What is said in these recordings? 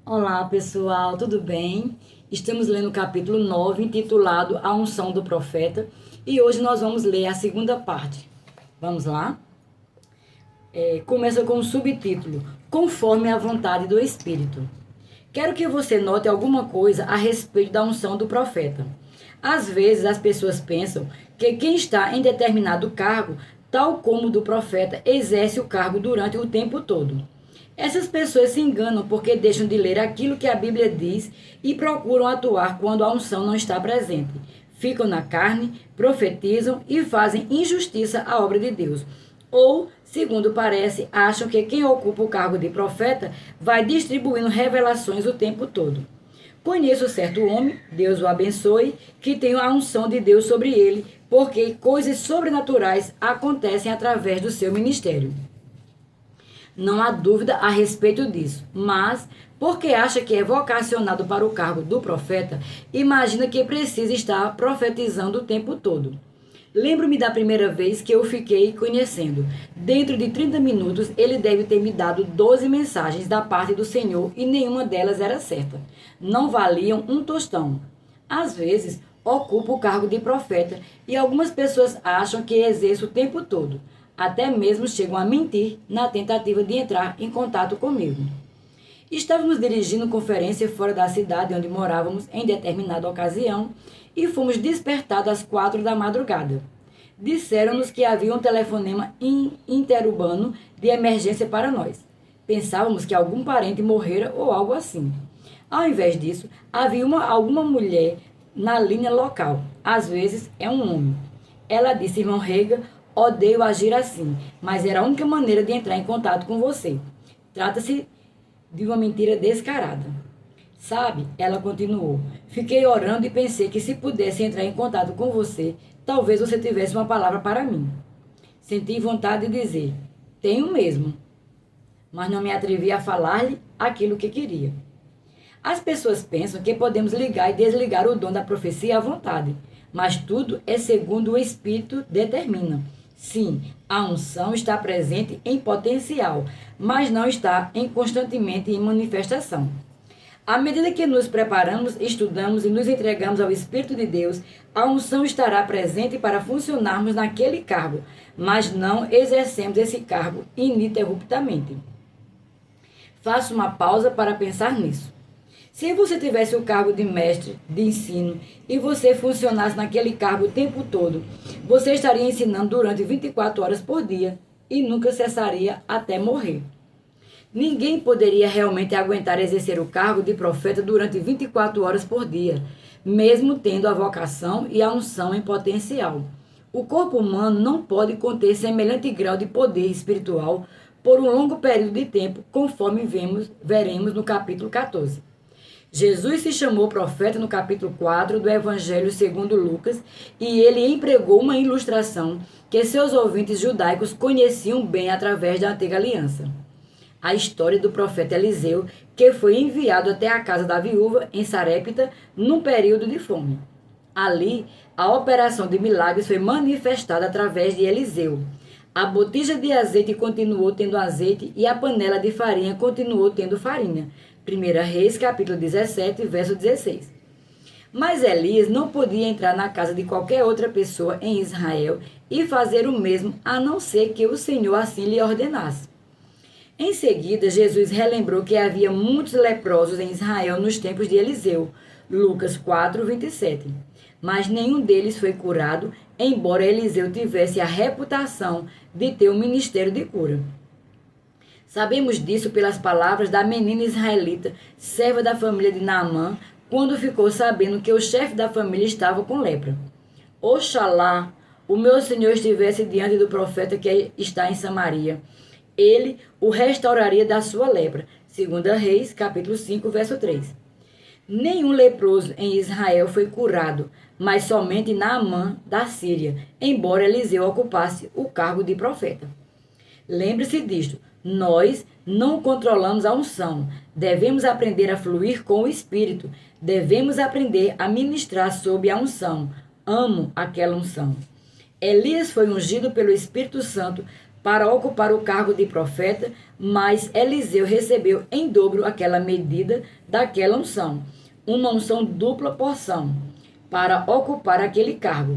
Olá pessoal, tudo bem? Estamos lendo o capítulo 9, intitulado A Unção do Profeta, e hoje nós vamos ler a segunda parte. Vamos lá? Começa com o subtítulo, Conforme a Vontade do Espírito. Quero que você note alguma coisa a respeito da unção do profeta. Às vezes as pessoas pensam que quem está em determinado cargo, tal como o do profeta, exerce o cargo durante o tempo todo. Essas pessoas se enganam porque deixam de ler aquilo que a Bíblia diz e procuram atuar quando a unção não está presente. Ficam na carne, profetizam e fazem injustiça à obra de Deus. Ou, segundo parece, acham que quem ocupa o cargo de profeta vai distribuindo revelações o tempo todo. Conheço certo homem, Deus o abençoe, que tem a unção de Deus sobre ele, porque coisas sobrenaturais acontecem através do seu ministério. Não há dúvida a respeito disso, mas, porque acha que é vocacionado para o cargo do profeta, imagina que precisa estar profetizando o tempo todo. Lembro-me da primeira vez que eu fiquei conhecendo. Dentro de 30 minutos, ele deve ter me dado 12 mensagens da parte do Senhor e nenhuma delas era certa. Não valiam um tostão. Às vezes, ocupo o cargo de profeta e algumas pessoas acham que exerço o tempo todo. Até mesmo chegam a mentir na tentativa de entrar em contato comigo. Estávamos dirigindo conferência fora da cidade onde morávamos em determinada ocasião e fomos despertados às 4 da madrugada. Disseram-nos que havia um telefonema interurbano de emergência para nós. Pensávamos que algum parente morrera ou algo assim. Ao invés disso, havia alguma mulher na linha local. Às vezes é um homem. Ela disse, irmão Rega, odeio agir assim, mas era a única maneira de entrar em contato com você. Trata-se de uma mentira descarada. Sabe, ela continuou, fiquei orando e pensei que se pudesse entrar em contato com você, talvez você tivesse uma palavra para mim. Senti vontade de dizer, tenho mesmo, mas não me atrevi a falar-lhe aquilo que queria. As pessoas pensam que podemos ligar e desligar o dom da profecia à vontade, mas tudo é segundo o Espírito determina. Sim, a unção está presente em potencial, mas não está constantemente em manifestação. À medida que nos preparamos, estudamos e nos entregamos ao Espírito de Deus, a unção estará presente para funcionarmos naquele cargo, mas não exercemos esse cargo ininterruptamente. Faço uma pausa para pensar nisso. Se você tivesse o cargo de mestre de ensino e você funcionasse naquele cargo o tempo todo, você estaria ensinando durante 24 horas por dia e nunca cessaria até morrer. Ninguém poderia realmente aguentar exercer o cargo de profeta durante 24 horas por dia, mesmo tendo a vocação e a unção em potencial. O corpo humano não pode conter semelhante grau de poder espiritual por um longo período de tempo, conforme veremos no capítulo 14. Jesus se chamou profeta no capítulo 4 do Evangelho segundo Lucas e ele empregou uma ilustração que seus ouvintes judaicos conheciam bem através da antiga aliança. A história do profeta Eliseu, que foi enviado até a casa da viúva em Sarepta num período de fome. Ali, a operação de milagres foi manifestada através de Eliseu. A botija de azeite continuou tendo azeite e a panela de farinha continuou tendo farinha. 1 Reis, capítulo 17, verso 16. Mas Elias não podia entrar na casa de qualquer outra pessoa em Israel e fazer o mesmo, a não ser que o Senhor assim lhe ordenasse. Em seguida, Jesus relembrou que havia muitos leprosos em Israel nos tempos de Eliseu, Lucas 4, 27. Mas nenhum deles foi curado, embora Eliseu tivesse a reputação de ter um ministério de cura. Sabemos disso pelas palavras da menina israelita, serva da família de Naamã, quando ficou sabendo que o chefe da família estava com lepra. Oxalá o meu senhor estivesse diante do profeta que está em Samaria. Ele o restauraria da sua lepra. 2 Reis, capítulo 5, verso 3. Nenhum leproso em Israel foi curado, mas somente Naamã da Síria, embora Eliseu ocupasse o cargo de profeta. Lembre-se disto. Nós não controlamos a unção. Devemos aprender a fluir com o Espírito. Devemos aprender a ministrar sob a unção. Amo aquela unção. Elias foi ungido pelo Espírito Santo para ocupar o cargo de profeta, mas Eliseu recebeu em dobro aquela medida daquela unção, uma unção dupla porção, para ocupar aquele cargo.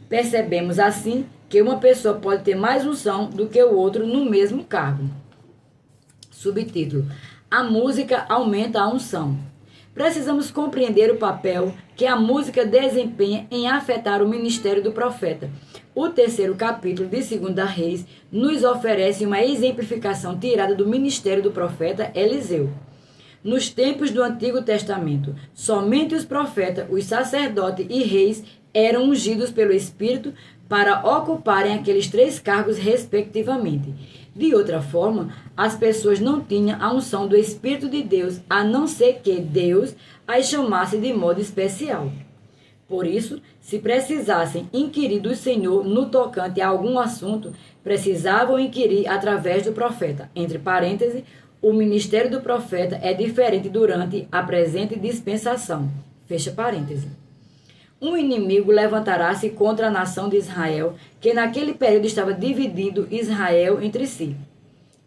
Percebemos assim que uma pessoa pode ter mais unção do que o outro no mesmo cargo. Subtítulo: A música aumenta a unção. Precisamos compreender o papel que a música desempenha em afetar o ministério do profeta. O terceiro capítulo de 2 Reis nos oferece uma exemplificação tirada do ministério do profeta Eliseu. Nos tempos do Antigo Testamento, somente os profetas, os sacerdotes e reis eram ungidos pelo Espírito para ocuparem aqueles 3 cargos respectivamente. De outra forma, as pessoas não tinham a unção do Espírito de Deus, a não ser que Deus as chamasse de modo especial. Por isso, se precisassem inquirir do Senhor no tocante a algum assunto, precisavam inquirir através do profeta. Entre parênteses, o ministério do profeta é diferente durante a presente dispensação. Fecha parênteses. Um inimigo levantará-se contra a nação de Israel, que naquele período estava dividindo Israel entre si.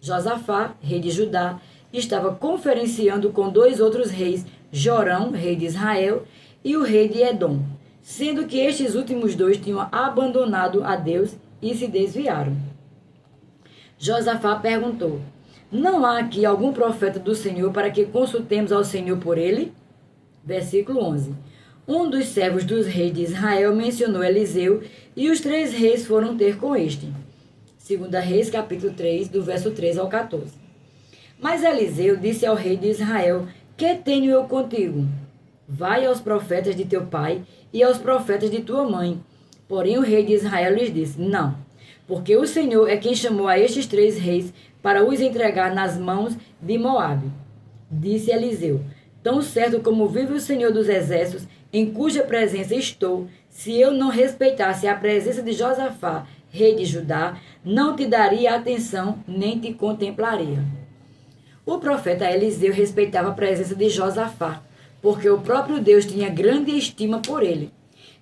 Josafá, rei de Judá, estava conferenciando com 2 outros reis, Jorão, rei de Israel, e o rei de Edom, sendo que estes últimos 2 tinham abandonado a Deus e se desviaram. Josafá perguntou: Não há aqui algum profeta do Senhor para que consultemos ao Senhor por ele? Versículo 11. Um dos servos dos reis de Israel mencionou Eliseu, e os 3 reis foram ter com este. 2 Reis, capítulo 3, do verso 13 ao 14. Mas Eliseu disse ao rei de Israel: Que tenho eu contigo? Vai aos profetas de teu pai e aos profetas de tua mãe. Porém o rei de Israel lhes disse: Não, porque o Senhor é quem chamou a estes 3 reis para os entregar nas mãos de Moabe. Disse Eliseu: Tão certo como vive o Senhor dos exércitos, em cuja presença estou, se eu não respeitasse a presença de Josafá, rei de Judá, não te daria atenção, nem te contemplaria. O profeta Eliseu respeitava a presença de Josafá, porque o próprio Deus tinha grande estima por ele.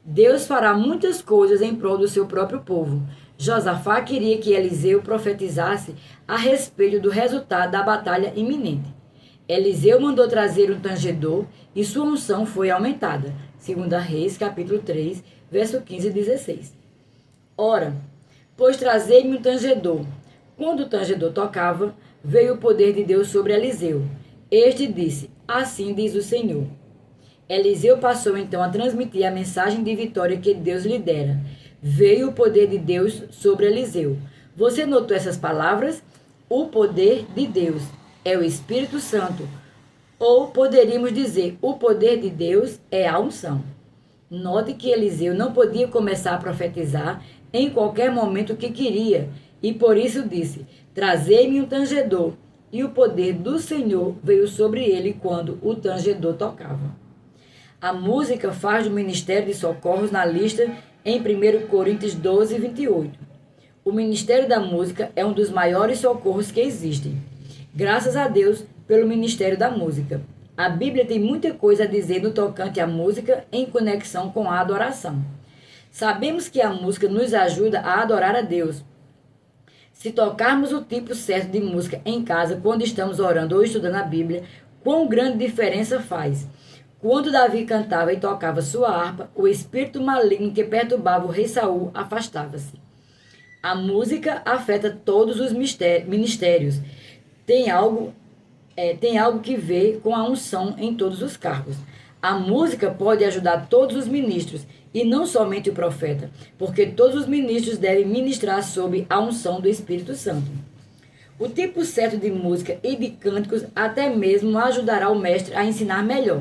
Deus fará muitas coisas em prol do seu próprio povo. Josafá queria que Eliseu profetizasse a respeito do resultado da batalha iminente. Eliseu mandou trazer um tangedor e sua unção foi aumentada. 2 Reis, capítulo 3, verso 15 e 16. Ora, pois trazei-me um tangedor. Quando o tangedor tocava, veio o poder de Deus sobre Eliseu. Este disse: Assim diz o Senhor. Eliseu passou então a transmitir a mensagem de vitória que Deus lhe dera. Veio o poder de Deus sobre Eliseu. Você notou essas palavras? O poder de Deus é o Espírito Santo. Ou poderíamos dizer, o poder de Deus é a unção. Note que Eliseu não podia começar a profetizar em qualquer momento que queria, e por isso disse: Trazei-me um tangedor. E o poder do Senhor veio sobre ele quando o tangedor tocava. A música faz do ministério de socorros na lista em 1 Coríntios 12, 28. O ministério da música é um dos maiores socorros que existem. Graças a Deus pelo ministério da música. A Bíblia tem muita coisa a dizer no tocante à música em conexão com a adoração. Sabemos que a música nos ajuda a adorar a Deus. Se tocarmos o tipo certo de música em casa quando estamos orando ou estudando a Bíblia, quão grande diferença faz. Quando Davi cantava e tocava sua harpa, o espírito maligno que perturbava o rei Saul afastava-se. A música afeta todos os ministérios. Tem algo que ver com a unção em todos os cargos. A música pode ajudar todos os ministros, e não somente o profeta, porque todos os ministros devem ministrar sob a unção do Espírito Santo. O tipo certo de música e de cânticos até mesmo ajudará o mestre a ensinar melhor.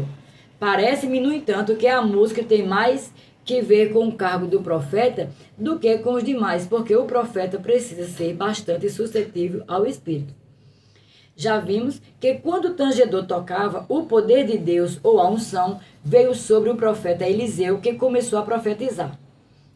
Parece-me, no entanto, que a música tem mais que ver com o cargo do profeta do que com os demais, porque o profeta precisa ser bastante suscetível ao Espírito. Já vimos que quando o tangedor tocava, o poder de Deus ou a unção veio sobre o profeta Eliseu, que começou a profetizar.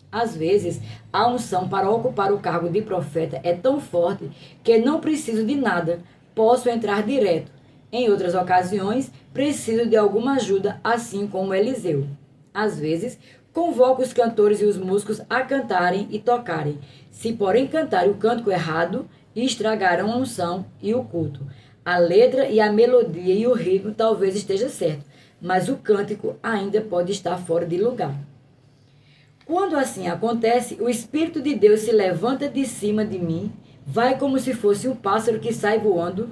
Às vezes, a unção para ocupar o cargo de profeta é tão forte que não preciso de nada, posso entrar direto. Em outras ocasiões, preciso de alguma ajuda, assim como Eliseu. Às vezes, Convoco os cantores e os músicos a cantarem e tocarem. Se, porém, cantarem o cântico errado, estragarão a unção e o culto. A letra e a melodia e o ritmo talvez esteja certo, mas o cântico ainda pode estar fora de lugar. Quando assim acontece, o Espírito de Deus se levanta de cima de mim, vai como se fosse um pássaro que sai voando.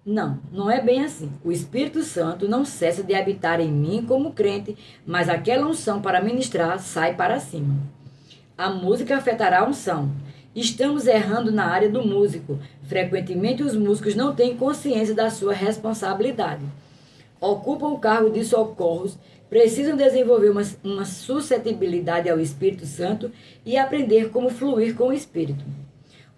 Não, não é bem assim. O Espírito Santo não cessa de habitar em mim como crente, mas aquela unção para ministrar sai para cima. A música afetará a unção. Estamos errando na área do músico. Frequentemente os músicos não têm consciência da sua responsabilidade. Ocupam o cargo de socorros, precisam desenvolver uma suscetibilidade ao Espírito Santo e aprender como fluir com o Espírito.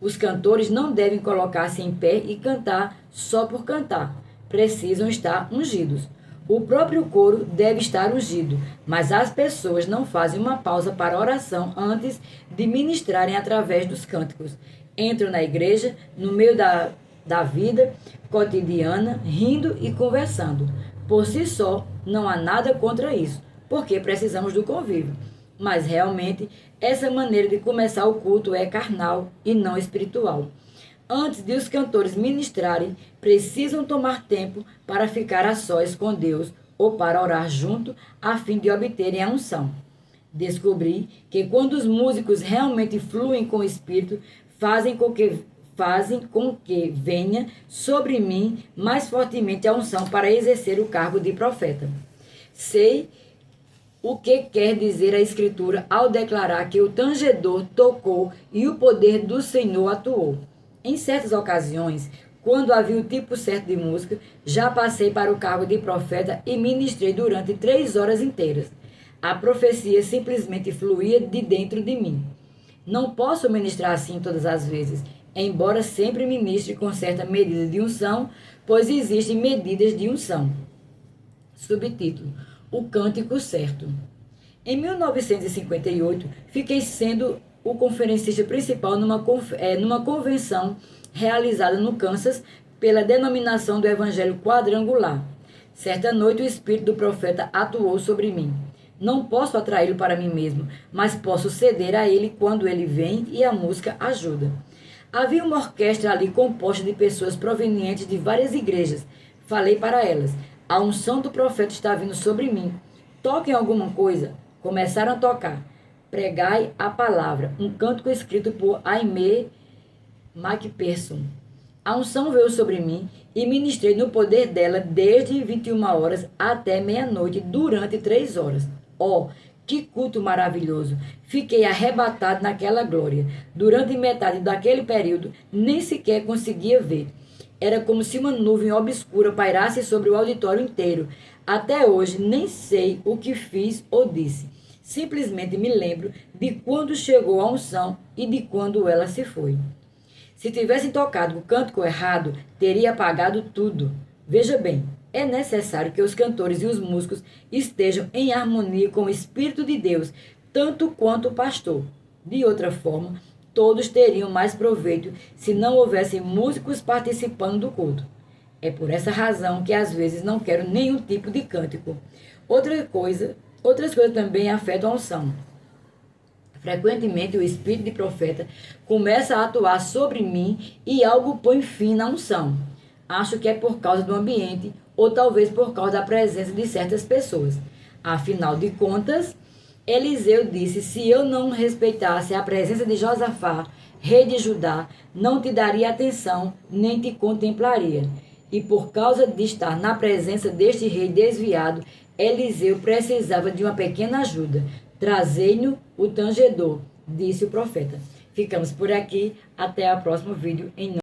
Os cantores não devem colocar-se em pé e cantar só por cantar. Precisam estar ungidos. O próprio coro deve estar ungido, mas as pessoas não fazem uma pausa para oração antes de ministrarem através dos cânticos. Entram na igreja, no meio da vida cotidiana, rindo e conversando. Por si só, não há nada contra isso, porque precisamos do convívio. Mas realmente, essa maneira de começar o culto é carnal e não espiritual. Antes de os cantores ministrarem, precisam tomar tempo para ficar a sós com Deus ou para orar junto, a fim de obterem a unção. Descobri que quando os músicos realmente fluem com o Espírito, fazem com que venha sobre mim mais fortemente a unção para exercer o cargo de profeta. Sei o que quer dizer a Escritura ao declarar que o tangedor tocou e o poder do Senhor atuou. Em certas ocasiões, quando havia o tipo certo de música, já passei para o cargo de profeta e ministrei durante 3 horas inteiras. A profecia simplesmente fluía de dentro de mim. Não posso ministrar assim todas as vezes, embora sempre ministre com certa medida de unção, pois existem medidas de unção. Subtítulo: O Cântico Certo. Em 1958, fiquei sendo o conferencista principal numa convenção realizada no Kansas pela denominação do Evangelho Quadrangular. Certa noite, o Espírito do profeta atuou sobre mim. Não posso atraí-lo para mim mesmo, mas posso ceder a ele quando ele vem e a música ajuda. Havia uma orquestra ali composta de pessoas provenientes de várias igrejas. Falei para elas: a unção do profeta está vindo sobre mim. Toquem alguma coisa. Começaram a tocar. Pregai a palavra, um cântico escrito por Aimee McPherson. A unção veio sobre mim e ministrei no poder dela desde 21 horas até meia-noite, durante 3 horas. Oh, que culto maravilhoso! Fiquei arrebatado naquela glória. Durante metade daquele período, nem sequer conseguia ver. Era como se uma nuvem obscura pairasse sobre o auditório inteiro. Até hoje, nem sei o que fiz ou disse. Simplesmente me lembro de quando chegou a unção e de quando ela se foi. Se tivessem tocado o cântico errado, teria apagado tudo. Veja bem, é necessário que os cantores e os músicos estejam em harmonia com o Espírito de Deus, tanto quanto o pastor. De outra forma, todos teriam mais proveito se não houvessem músicos participando do culto. É por essa razão que às vezes não quero nenhum tipo de cântico. Outras coisas também afetam a unção. Frequentemente o espírito de profeta começa a atuar sobre mim e algo põe fim na unção. Acho que é por causa do ambiente ou talvez por causa da presença de certas pessoas. Afinal de contas, Eliseu disse: se eu não respeitasse a presença de Josafá, rei de Judá, não te daria atenção, nem te contemplaria. E por causa de estar na presença deste rei desviado, Eliseu precisava de uma pequena ajuda. Trazei-no o tangedor, disse o profeta. Ficamos por aqui. Até o próximo vídeo. Em